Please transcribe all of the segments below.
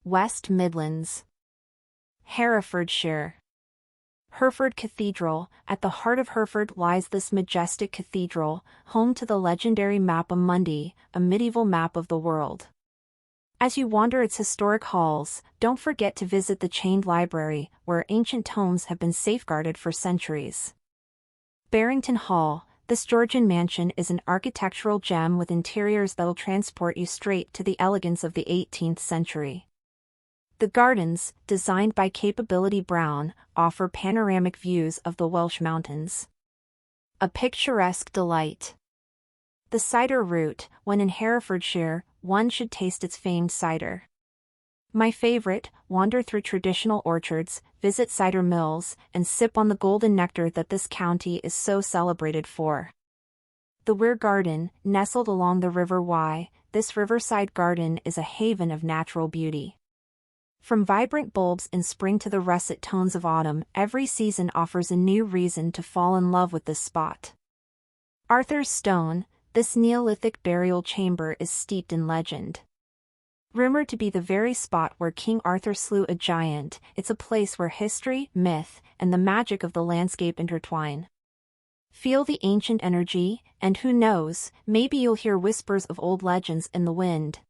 West Midlands. Herefordshire. Hereford Cathedral. At the heart of Hereford lies this majestic cathedral, home to the legendary Mappa Mundi, a medieval map of the world. As you wander its historic halls, don't forget to visit the chained library, where ancient tomes have been safeguarded for centuries. Barrington Hall. This Georgian mansion is an architectural gem with interiors that'll transport you straight to the elegance of the 18th century. The gardens, designed by Capability Brown, offer panoramic views of the Welsh mountains. A picturesque delight. The cider route. When in Herefordshire, one should taste its famed cider. My favorite: wander through traditional orchards, visit cider mills, and sip on the golden nectar that this county is so celebrated for. The Weir Garden, nestled along the River Wye, this riverside garden is a haven of natural beauty. From vibrant bulbs in spring to the russet tones of autumn, every season offers a new reason to fall in love with this spot. Arthur's Stone. This Neolithic burial chamber is steeped in legend. Rumored to be the very spot where King Arthur slew a giant, it's a place where history, myth, and the magic of the landscape intertwine. Feel the ancient energy, and who knows, maybe you'll hear whispers of old legends in the wind.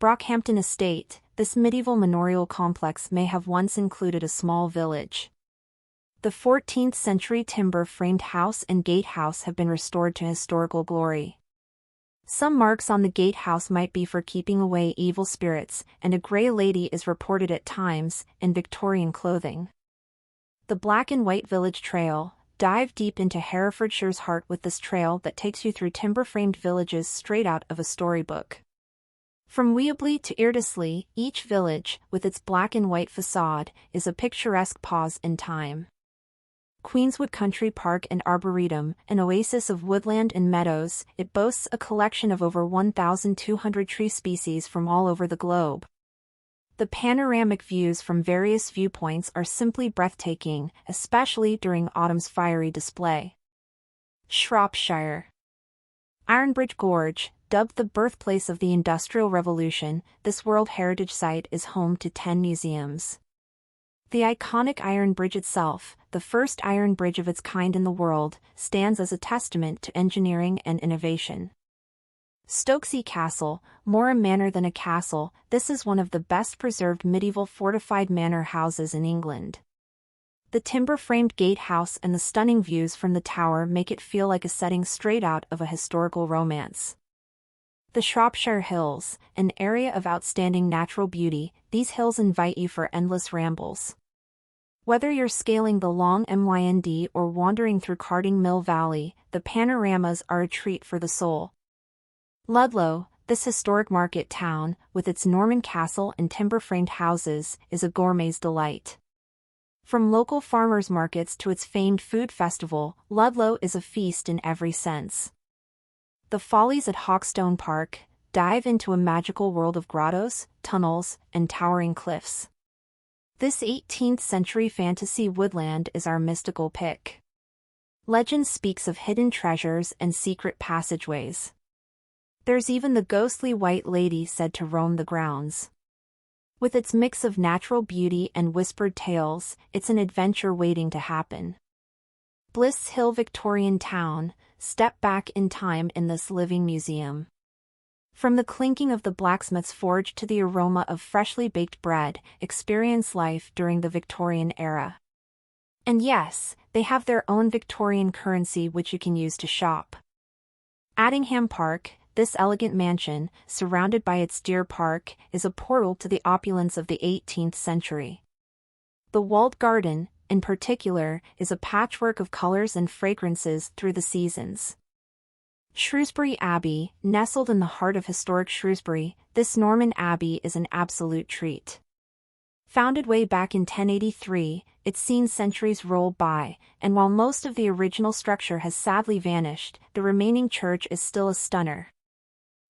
Brockhampton Estate. This medieval manorial complex may have once included a small village. The 14th century timber-framed house and gatehouse have been restored to historical glory. Some marks on the gatehouse might be for keeping away evil spirits, and a grey lady is reported at times, in Victorian clothing. The Black and White Village Trail. Dive deep into Herefordshire's heart with this trail that takes you through timber-framed villages straight out of a storybook. From Weobley to Eardissley, each village, with its black and white facade, is a picturesque pause in time. Queenswood Country Park and Arboretum, an oasis of woodland and meadows, it boasts a collection of over 1,200 tree species from all over the globe. The panoramic views from various viewpoints are simply breathtaking, especially during autumn's fiery display. Shropshire. Ironbridge Gorge. Dubbed the birthplace of the Industrial Revolution, this World Heritage Site is home to 10 museums. The iconic Iron Bridge itself, the first iron bridge of its kind in the world, stands as a testament to engineering and innovation. Stokesay Castle. More a manor than a castle, this is one of the best-preserved medieval fortified manor houses in England. The timber-framed gatehouse and the stunning views from the tower make it feel like a setting straight out of a historical romance. The Shropshire Hills, an area of outstanding natural beauty, these hills invite you for endless rambles. Whether you're scaling the long Mynd or wandering through Carding Mill Valley, the panoramas are a treat for the soul. Ludlow, this historic market town, with its Norman castle and timber-framed houses, is a gourmet's delight. From local farmers' markets to its famed food festival, Ludlow is a feast in every sense. The Follies at Hawkstone Park. Dive into a magical world of grottos, tunnels, and towering cliffs. This 18th century fantasy woodland is our mystical pick. Legend speaks of hidden treasures and secret passageways. There's even the ghostly White Lady said to roam the grounds. With its mix of natural beauty and whispered tales, it's an adventure waiting to happen. Bliss Hill Victorian Town. Step back in time in this living museum. From the clinking of the blacksmith's forge to the aroma of freshly baked bread, experience life during the Victorian era. And yes, they have their own Victorian currency which you can use to shop. Addingham Park. This elegant mansion, surrounded by its deer park, is a portal to the opulence of the 18th century. The walled garden, in particular, is a patchwork of colors and fragrances through the seasons. Shrewsbury Abbey. Nestled in the heart of historic Shrewsbury, this Norman abbey is an absolute treat. Founded way back in 1083, it's seen centuries roll by, and while most of the original structure has sadly vanished, the remaining church is still a stunner.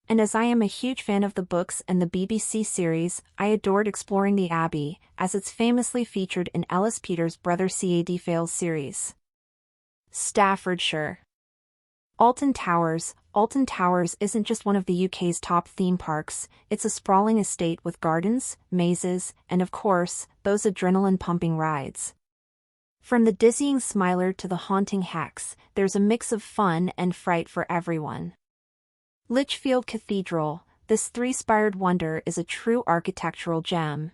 And as I am a huge fan of the books and the BBC series, I adored exploring the Abbey, as it's famously featured in Ellis Peters' Brother Cad Fails series. Staffordshire. Alton Towers. Alton Towers isn't just one of the UK's top theme parks, it's a sprawling estate with gardens, mazes, and of course, those adrenaline-pumping rides. From the dizzying Smiler to the haunting Hex, there's a mix of fun and fright for everyone. Lichfield Cathedral, this three-spired wonder is a true architectural gem.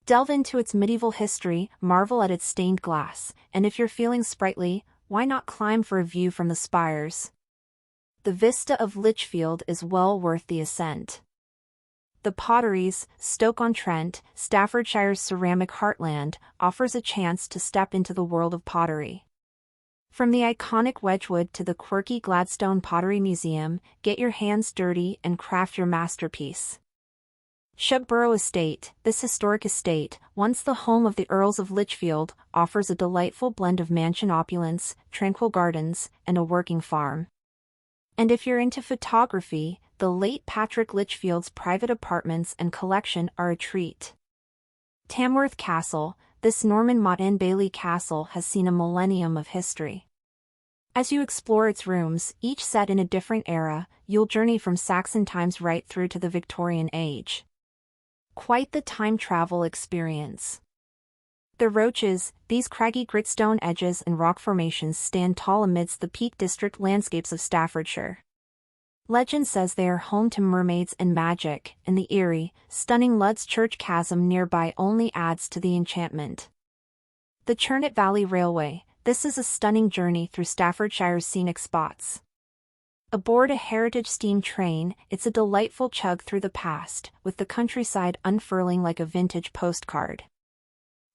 Delve into its medieval history, marvel at its stained glass, and if you're feeling sprightly, why not climb for a view from the spires? The vista of Lichfield is well worth the ascent. The Potteries, Stoke-on-Trent, Staffordshire's ceramic heartland, offers a chance to step into the world of pottery. From the iconic Wedgwood to the quirky Gladstone Pottery Museum, get your hands dirty and craft your masterpiece. Shugborough Estate, this historic estate, once the home of the Earls of Lichfield, offers a delightful blend of mansion opulence, tranquil gardens, and a working farm. And if you're into photography, the late Patrick Lichfield's private apartments and collection are a treat. Tamworth Castle, this Norman Motte-and-Bailey castle has seen a millennium of history. As you explore its rooms, each set in a different era, you'll journey from Saxon times right through to the Victorian age. Quite the time travel experience. The Roaches, these craggy gritstone edges and rock formations stand tall amidst the Peak District landscapes of Staffordshire. Legend says they are home to mermaids and magic, and the eerie, stunning Lud's Church Chasm nearby only adds to the enchantment. The Churnet Valley Railway, this is a stunning journey through Staffordshire's scenic spots. Aboard a heritage steam train, it's a delightful chug through the past, with the countryside unfurling like a vintage postcard.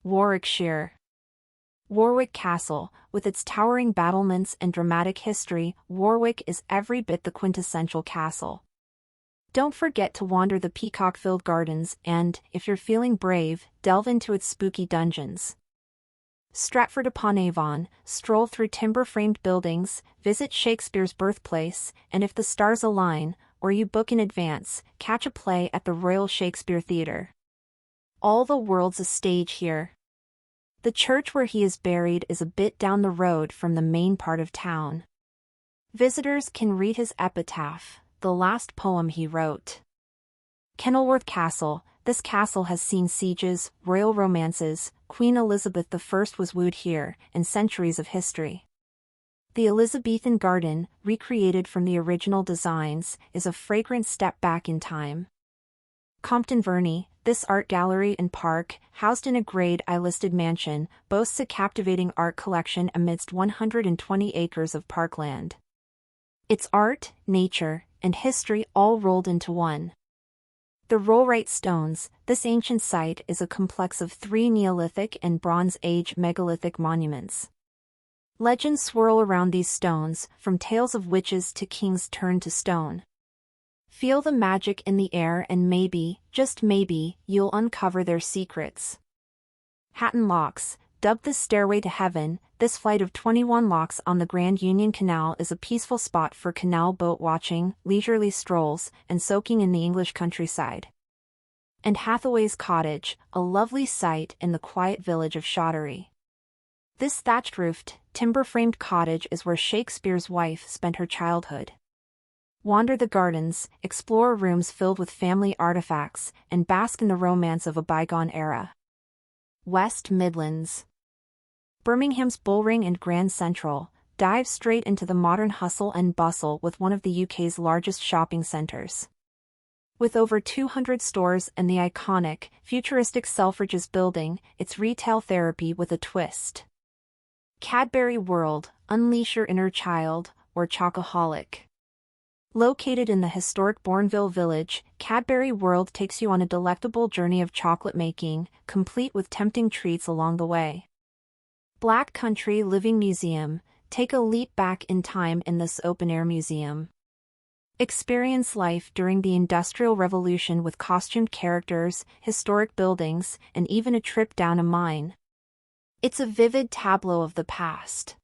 Warwickshire. Warwick Castle, with its towering battlements and dramatic history, Warwick is every bit the quintessential castle. Don't forget to wander the peacock-filled gardens and, if you're feeling brave, delve into its spooky dungeons. Stratford-upon-Avon, stroll through timber-framed buildings, visit Shakespeare's birthplace, and if the stars align, or you book in advance, catch a play at the Royal Shakespeare Theatre. All the world's a stage here. The church where he is buried is a bit down the road from the main part of town. Visitors can read his epitaph, the last poem he wrote. Kenilworth Castle, this castle has seen sieges, royal romances, Queen Elizabeth I was wooed here, and centuries of history. The Elizabethan garden, recreated from the original designs, is a fragrant step back in time. Compton Verney, this art gallery and park, housed in a Grade I-listed mansion, boasts a captivating art collection amidst 120 acres of parkland. It's art, nature, and history all rolled into one. The Rollright Stones, this ancient site is a complex of 3 Neolithic and Bronze Age megalithic monuments. Legends swirl around these stones, from tales of witches to kings turned to stone. Feel the magic in the air and maybe, just maybe, you'll uncover their secrets. Hatton Locks, dubbed the Stairway to Heaven, this flight of 21 locks on the Grand Union Canal is a peaceful spot for canal boat watching, leisurely strolls, and soaking in the English countryside. And Hathaway's Cottage, a lovely sight in the quiet village of Shottery. This thatched-roofed, timber-framed cottage is where Shakespeare's wife spent her childhood. Wander the gardens, explore rooms filled with family artifacts, and bask in the romance of a bygone era. West Midlands. Birmingham's Bullring and Grand Central, dive straight into the modern hustle and bustle with one of the UK's largest shopping centres. With over 200 stores and the iconic, futuristic Selfridges building, it's retail therapy with a twist. Cadbury World, unleash your inner child, or chocoholic. Located in the historic Bourneville village, Cadbury World takes you on a delectable journey of chocolate making, complete with tempting treats along the way. Black Country Living Museum, take a leap back in time in this open-air museum. Experience life during the Industrial Revolution with costumed characters, historic buildings, and even a trip down a mine. It's a vivid tableau of the past.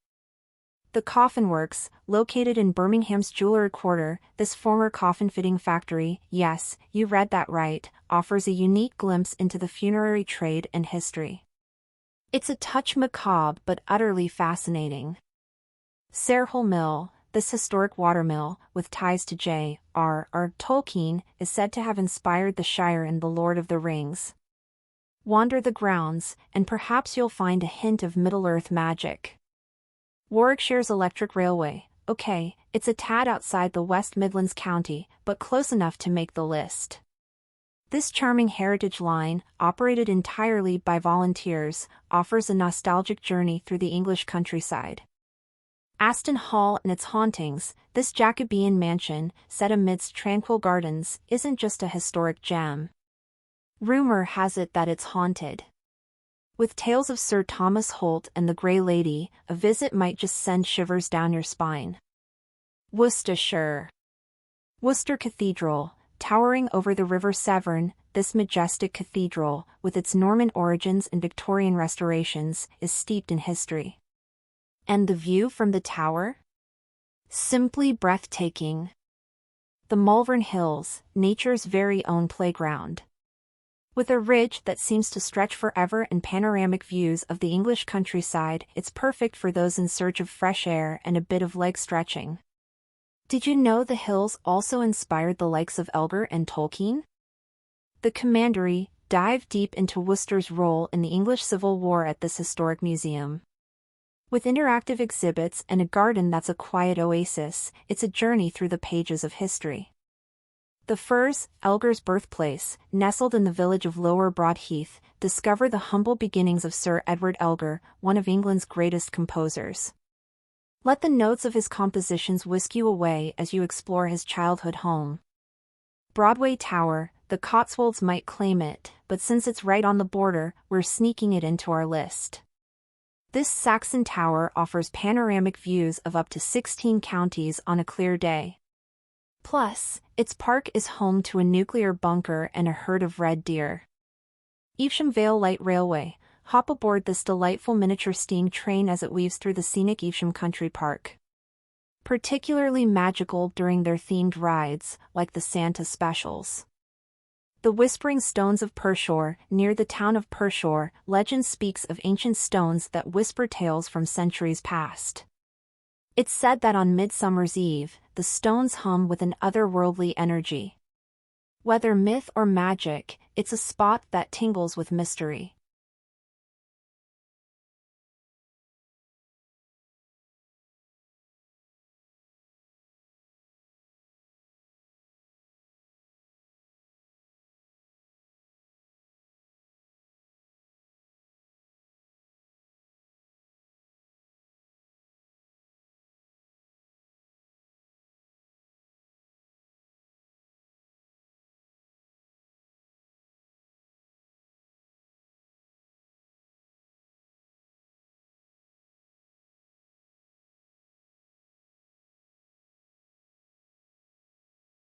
The Coffin Works, located in Birmingham's Jewellery Quarter, this former coffin-fitting factory, yes, you read that right, offers a unique glimpse into the funerary trade and history. It's a touch macabre but utterly fascinating. Sarehole Mill, this historic watermill, with ties to J.R.R. Tolkien, is said to have inspired the Shire in The Lord of the Rings. Wander the grounds, and perhaps you'll find a hint of Middle-earth magic. Warwickshire's Electric Railway. Okay, it's a tad outside the West Midlands county, but close enough to make the list. This charming heritage line, operated entirely by volunteers, offers a nostalgic journey through the English countryside. Aston Hall and its hauntings, this Jacobean mansion, set amidst tranquil gardens, isn't just a historic gem. Rumor has it that it's haunted. With tales of Sir Thomas Holt and the Grey Lady, a visit might just send shivers down your spine. Worcestershire. Worcester Cathedral, towering over the River Severn, this majestic cathedral, with its Norman origins and Victorian restorations, is steeped in history. And the view from the tower? Simply breathtaking. The Malvern Hills, nature's very own playground. With a ridge that seems to stretch forever and panoramic views of the English countryside, it's perfect for those in search of fresh air and a bit of leg stretching. Did you know the hills also inspired the likes of Elgar and Tolkien? The Commandery dive deep into Worcester's role in the English Civil War at this historic museum. With interactive exhibits and a garden that's a quiet oasis, it's a journey through the pages of history. The Firs, Elgar's birthplace, nestled in the village of Lower Broadheath, discover the humble beginnings of Sir Edward Elgar, one of England's greatest composers. Let the notes of his compositions whisk you away as you explore his childhood home. Broadway Tower, the Cotswolds might claim it, but since it's right on the border, we're sneaking it into our list. This Saxon tower offers panoramic views of up to 16 counties on a clear day. Plus, its park is home to a nuclear bunker and a herd of red deer. Evesham Vale Light Railway. Hop aboard this delightful miniature steam train as it weaves through the scenic Evesham Country Park. Particularly magical during their themed rides, like the Santa Specials. The Whispering Stones of Pershore. Near the town of Pershore, legend speaks of ancient stones that whisper tales from centuries past. It's said that on Midsummer's Eve, the stones hum with an otherworldly energy. Whether myth or magic, it's a spot that tingles with mystery.